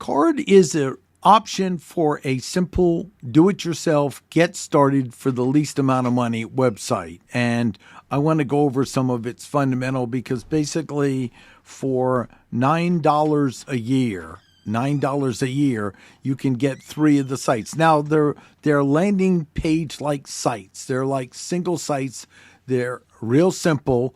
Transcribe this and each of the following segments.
Card is an option for a simple do-it-yourself, get started for the least amount of money website. And I want to go over some of its fundamental because basically for $9 a year, you can get 3 of the sites. Now, they're landing page-like sites. They're like single sites. They're real simple,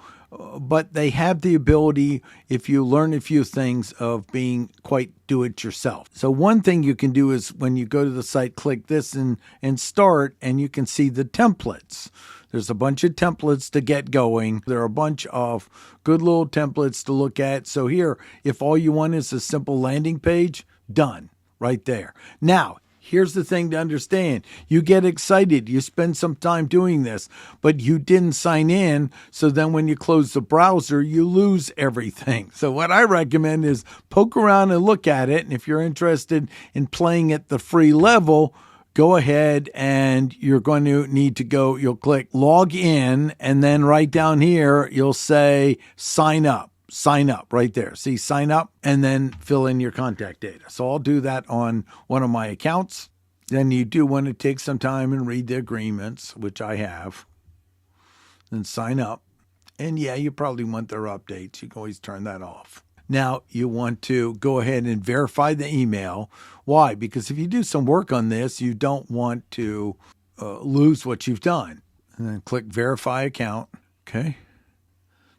but they have the ability, if you learn a few things, of being quite do-it-yourself. So one thing you can do is when you go to the site, click this and start, and you can see the templates. There's a bunch of templates to get going. There are a bunch of good little templates to look at. So here, if all you want is a simple landing page, done right there. Now, here's the thing to understand. You get excited. You spend some time doing this, but you didn't sign in. So then when you close the browser, you lose everything. So what I recommend is poke around and look at it. And if you're interested in playing at the free level, go ahead and you're going to need to go, you'll click log in, and then right down here, you'll say sign up. Sign up right there. See, sign up, and then fill in your contact data. So I'll do that on one of my accounts. Then you do want to take some time and read the agreements, which I have. Then sign up. And yeah, you probably want their updates. You can always turn that off. Now you want to go ahead and verify the email. Why? Because if you do some work on this, you don't want to lose what you've done. And then click verify account. Okay.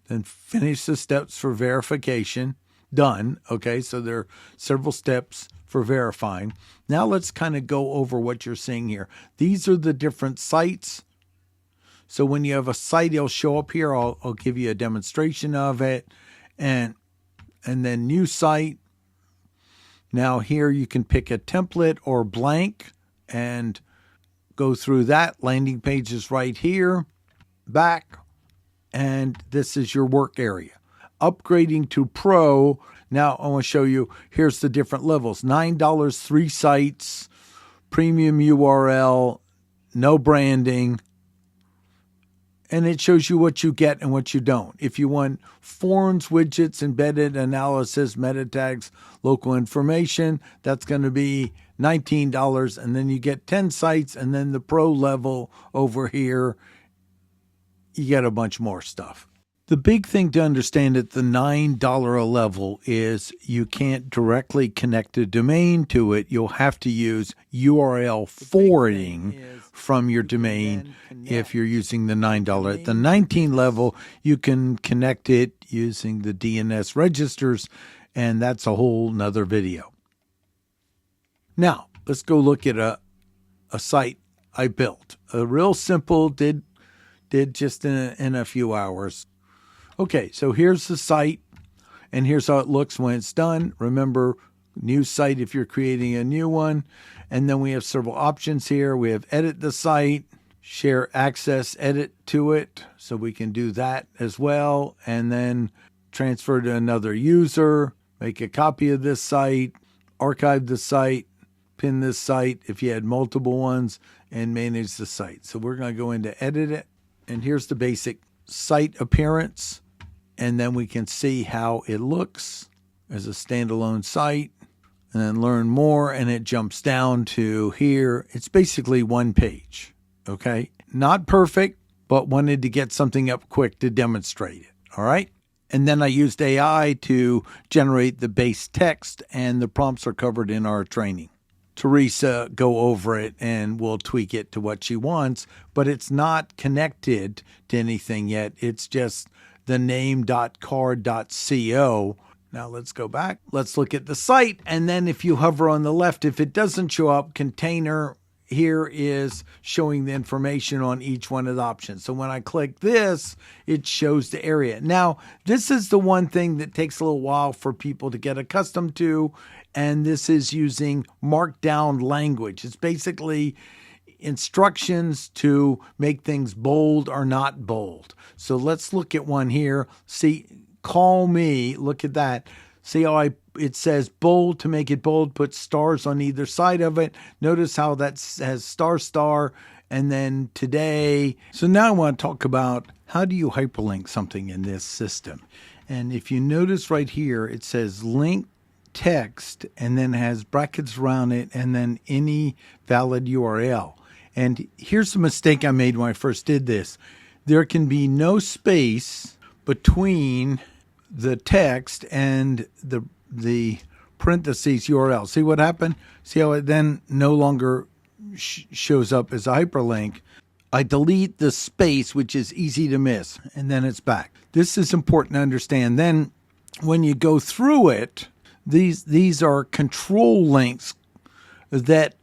Then finish the steps for verification. Done. Okay, so there are several steps for verifying. Now let's kind of go over what you're seeing here. These are the different sites. So when you have a site, it'll show up here. I'll give you a demonstration of it. And then new site. Now here you can pick a template or blank and go through that. Landing page is right here. Back. And this is your work area. Upgrading to Pro. Now I want to show you, here's the different levels. $9, 3 sites, premium URL, no branding. And it shows you what you get and what you don't. If you want forms, widgets, embedded analysis, meta tags, local information, that's going to be $19. And then you get 10 sites, and then the Pro level over here, you get a bunch more stuff. The big thing to understand at the $9 level is you can't directly connect a domain to it. You'll have to use URL forwarding from your domain if you're using the $9. At the 19 level, you can connect it using the DNS registers, and that's a whole nother video. Now, let's go look at a site I built. A real simple, did just in a few hours. Okay, so here's the site, and here's how it looks when it's done. Remember, new site if you're creating a new one. And then we have several options here. We have edit the site, share access, edit to it. So we can do that as well. And then transfer to another user, make a copy of this site, archive the site, pin this site if you had multiple ones, and manage the site. So we're going to go into edit it. And here's the basic site appearance. And then we can see how it looks as a standalone site. And then learn more, and it jumps down to here. It's basically one page, okay? Not perfect, but wanted to get something up quick to demonstrate it, all right? And then I used AI to generate the base text, and the prompts are covered in our training. Teresa go over it and we'll tweak it to what she wants, but it's not connected to anything yet. It's just the name.card.co. Now let's go back. Let's look at the site. And then if you hover on the left, if it doesn't show up, container here is showing the information on each one of the options. So when I click this, it shows the area. Now, this is the one thing that takes a little while for people to get accustomed to. And this is using markdown language. It's basically instructions to make things bold or not bold. So let's look at one here. See, call me. Look at that. See how it says bold. To make it bold, put stars on either side of it. Notice how that has star, and then today. So now I want to talk about how do you hyperlink something in this system. And if you notice right here, it says link text and then has brackets around it and then any valid URL. And here's the mistake I made when I first did this. There can be no space between the text and the parentheses URL. See what happened? See how it then no longer shows up as a hyperlink? I delete the space, which is easy to miss, and then it's back. This is important to understand. Then when you go through it, these are control links that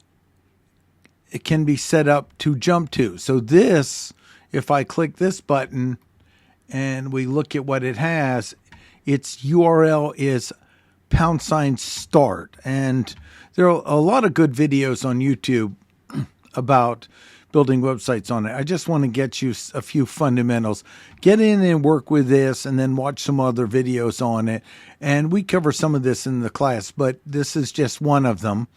it can be set up to jump to. So this, if I click this button and we look at what it has, its URL is #start. And there are a lot of good videos on YouTube about building websites on it. I just want to get you a few fundamentals. Get in and work with this and then watch some other videos on it. And we cover some of this in the class, but this is just one of them.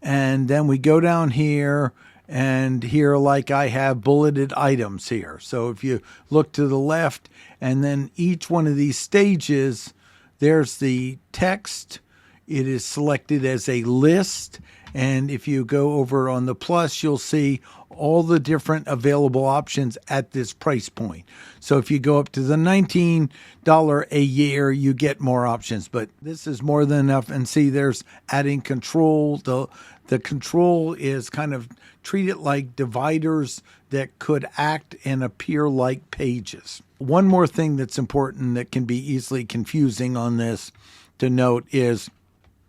And then we go down here, and here, like I have bulleted items here. So if you look to the left, and then each one of these stages, there's the text. It is selected as a list. And if you go over on the plus, you'll see all the different available options at this price point. So if you go up to the $19 a year, you get more options. But this is more than enough. And see, there's adding control. The control is kind of treat it like dividers that could act and appear like pages. One more thing that's important that can be easily confusing on this to note is,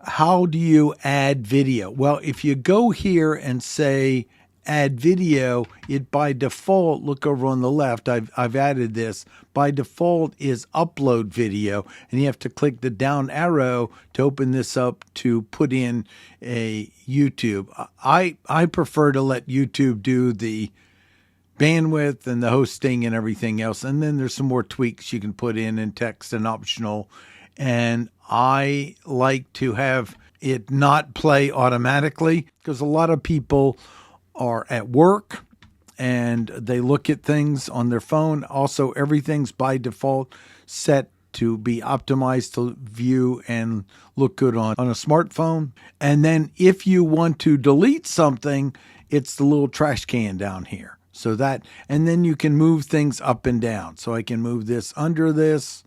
how do you add video? Well, if you go here and say add video, it by default, look over on the left, I've added this, by default is upload video, and you have to click the down arrow to open this up to put in a YouTube. I prefer to let YouTube do the bandwidth and the hosting and everything else, and then there's some more tweaks you can put in text and optional. And I like to have it not play automatically because a lot of people are at work and they look at things on their phone. Also, everything's by default set to be optimized to view and look good on a smartphone. And then if you want to delete something, it's the little trash can down here. So that, and then you can move things up and down. So I can move this under this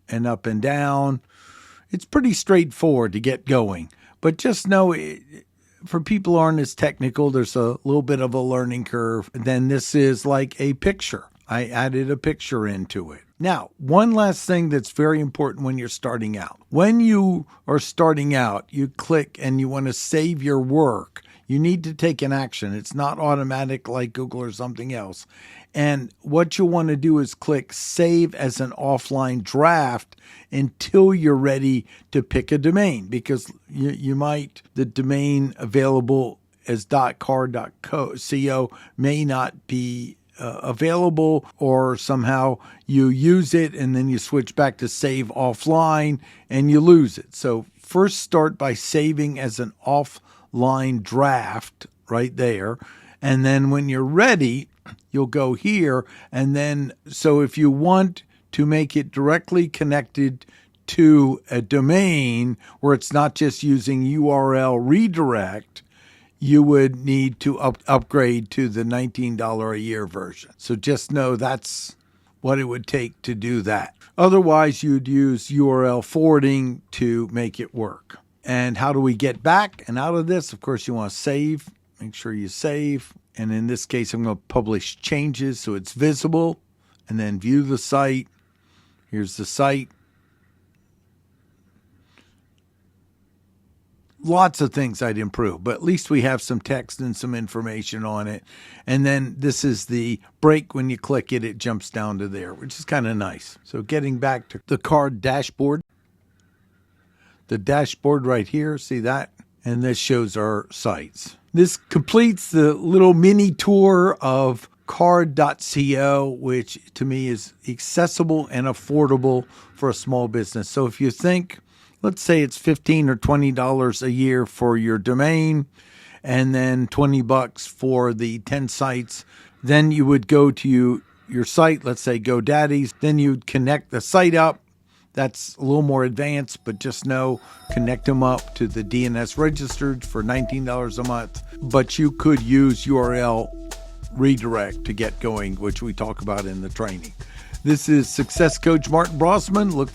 and up and down. It's pretty straightforward to get going, but just know for people who aren't as technical, there's a little bit of a learning curve. Then this is like a picture. I added a picture into it. Now, one last thing that's very important when you're starting out. When you are starting out, you click and you want to save your work. You need to take an action. It's not automatic like Google or something else. And what you want to do is click Save as an offline draft until you're ready to pick a domain, because you might, the domain available as .car.co may not be available, or somehow you use it and then you switch back to save offline and you lose it. So first start by saving as an offline draft right there. And then when you're ready, you'll go here. And then, so if you want to make it directly connected to a domain where it's not just using URL redirect, you would need to upgrade to the $19 a year version. So just know that's what it would take to do that. Otherwise, you'd use URL forwarding to make it work. And how do we get back and out of this? Of course, you want to save. Make sure you save. And in this case, I'm going to publish changes so it's visible. And then view the site. Here's the site. Lots of things I'd improve, but at least we have some text and some information on it. And then this is the break. When you click it, it jumps down to there, which is kind of nice. So getting back to the card dashboard. The dashboard right here, see that? And this shows our sites. This completes the little mini tour of card.co, which to me is accessible and affordable for a small business. So if you think, let's say it's $15 or $20 a year for your domain, and then $20 for the 10 sites, then you would go to your site, let's say GoDaddy's, then you'd connect the site up, That's a little more advanced, but just know, connect them up to the DNS registered for $19 a month. But you could use URL redirect to get going, which we talk about in the training. This is Success Coach Martin Brossman. Look